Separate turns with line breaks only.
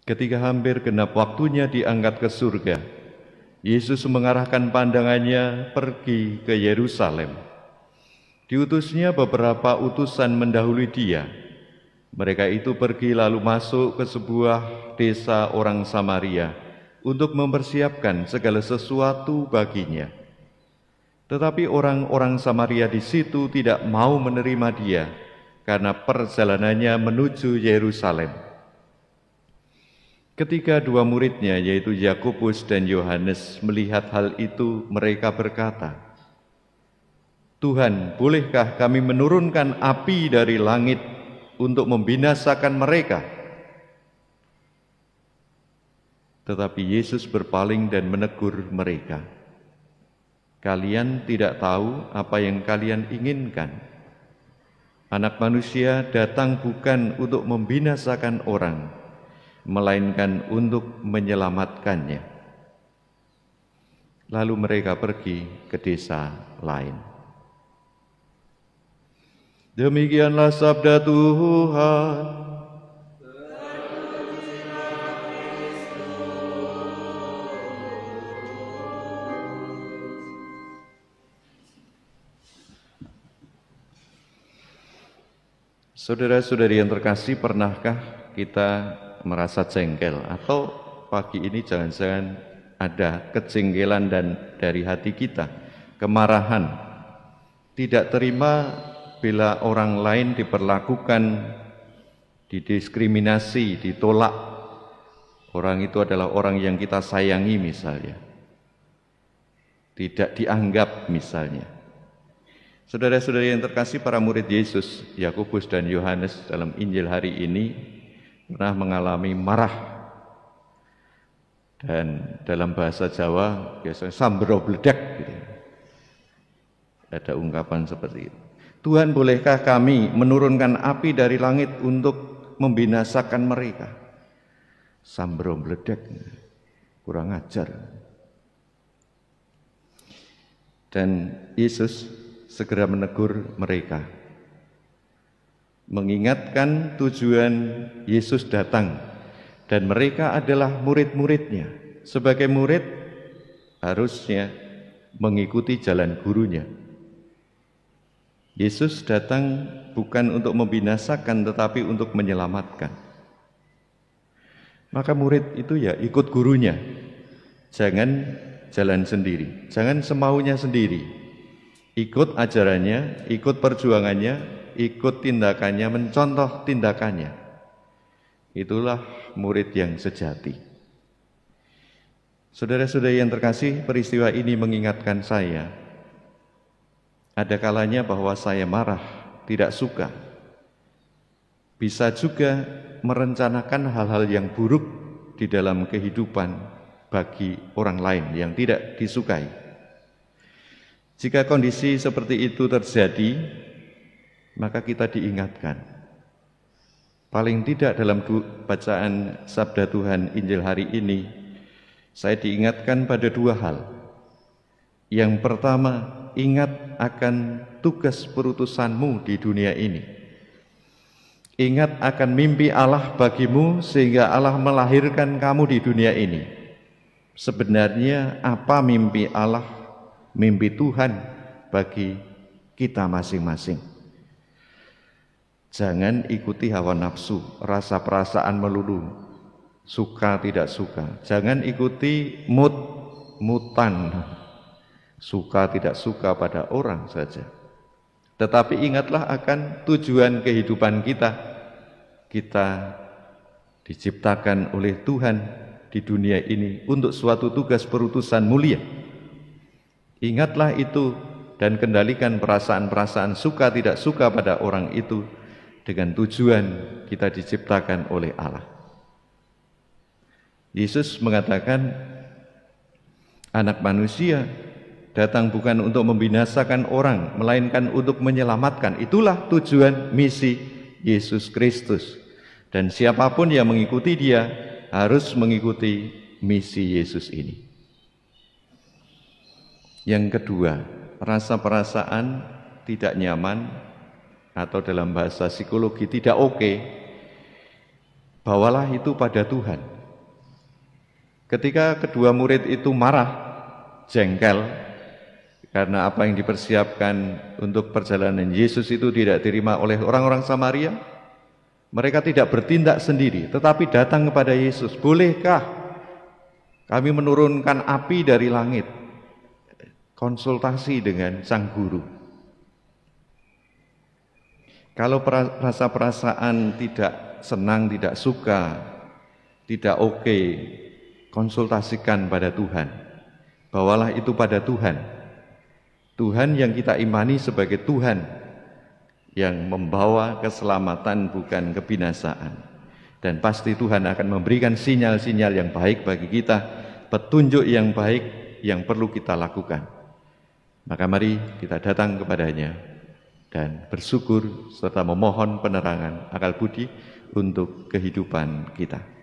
Ketika hampir genap waktunya diangkat ke surga, Yesus mengarahkan pandangannya pergi ke Yerusalem. Diutusnya beberapa utusan mendahului dia. Mereka itu pergi lalu masuk ke sebuah desa orang Samaria untuk mempersiapkan segala sesuatu baginya. Tetapi orang-orang Samaria di situ tidak mau menerima dia karena perjalanannya menuju Yerusalem. Ketika dua muridnya, yaitu Yakobus dan Yohanes, melihat hal itu, mereka berkata, "Tuhan, bolehkah kami menurunkan api dari langit untuk membinasakan mereka?" Tetapi Yesus berpaling dan menegur mereka, "Kalian tidak tahu apa yang kalian inginkan. Anak manusia datang bukan untuk membinasakan orang, melainkan untuk menyelamatkannya." Lalu mereka pergi ke desa lain. Demikianlah sabda Tuhan. Saudara-saudari yang terkasih, pernahkah kita merasa jengkel? Atau pagi ini jangan-jangan ada kejengkelan dan dari hati kita, kemarahan, tidak terima bila orang lain diperlakukan, didiskriminasi, ditolak. Orang itu adalah orang yang kita sayangi misalnya, tidak dianggap misalnya. Saudara-saudari yang terkasih, para murid Yesus, Yakobus dan Yohanes dalam Injil hari ini pernah mengalami marah. Dan dalam bahasa Jawa biasanya sambro bledek gitu. Ada ungkapan seperti itu. Tuhan, bolehkah kami menurunkan api dari langit untuk membinasakan mereka? Sambro bledek, kurang ajar. Dan Yesus segera menegur mereka, mengingatkan tujuan Yesus datang, dan mereka adalah murid-muridnya. Sebagai murid harusnya mengikuti jalan gurunya. Yesus datang bukan untuk membinasakan, tetapi untuk menyelamatkan. Maka murid itu ya ikut gurunya, jangan jalan sendiri, jangan semaunya sendiri. Ikut ajarannya, ikut perjuangannya, ikut tindakannya, mencontoh tindakannya. Itulah murid yang sejati. Saudara-saudari yang terkasih, peristiwa ini mengingatkan saya, ada kalanya bahwa saya marah, tidak suka. Bisa juga merencanakan hal-hal yang buruk di dalam kehidupan bagi orang lain yang tidak disukai. Jika kondisi seperti itu terjadi, maka kita diingatkan. Paling tidak dalam bacaan sabda Tuhan Injil hari ini, saya diingatkan pada dua hal. Yang pertama, ingat akan tugas perutusanmu di dunia ini. Ingat akan mimpi Allah bagimu sehingga Allah melahirkan kamu di dunia ini. Sebenarnya apa mimpi Allah, mimpi Tuhan bagi kita masing-masing? Jangan ikuti hawa nafsu, rasa perasaan melulu, suka tidak suka. Jangan ikuti mutan, suka tidak suka pada orang saja. Tetapi ingatlah akan tujuan kehidupan kita. Kita diciptakan oleh Tuhan di dunia ini untuk suatu tugas perutusan mulia. Ingatlah itu dan kendalikan perasaan-perasaan suka tidak suka pada orang itu dengan tujuan kita diciptakan oleh Allah. Yesus mengatakan, Anak manusia datang bukan untuk membinasakan orang, melainkan untuk menyelamatkan. Itulah tujuan misi Yesus Kristus. Dan siapapun yang mengikuti dia harus mengikuti misi Yesus ini. Yang kedua, rasa-perasaan tidak nyaman atau dalam bahasa psikologi tidak oke, bawalah itu pada Tuhan. Ketika kedua murid itu marah, jengkel, karena apa yang dipersiapkan untuk perjalanan Yesus itu tidak diterima oleh orang-orang Samaria, mereka tidak bertindak sendiri, tetapi datang kepada Yesus. Bolehkah kami menurunkan api dari langit? Konsultasi dengan sang guru. Kalau rasa perasaan tidak senang, tidak suka, tidak oke, konsultasikan pada Tuhan. Bawalah itu pada Tuhan. Tuhan yang kita imani sebagai Tuhan yang membawa keselamatan bukan kebinasaan. Dan pasti Tuhan akan memberikan sinyal-sinyal yang baik bagi kita, petunjuk yang baik yang perlu kita lakukan. Maka mari kita datang kepadanya dan bersyukur serta memohon penerangan akal budi untuk kehidupan kita.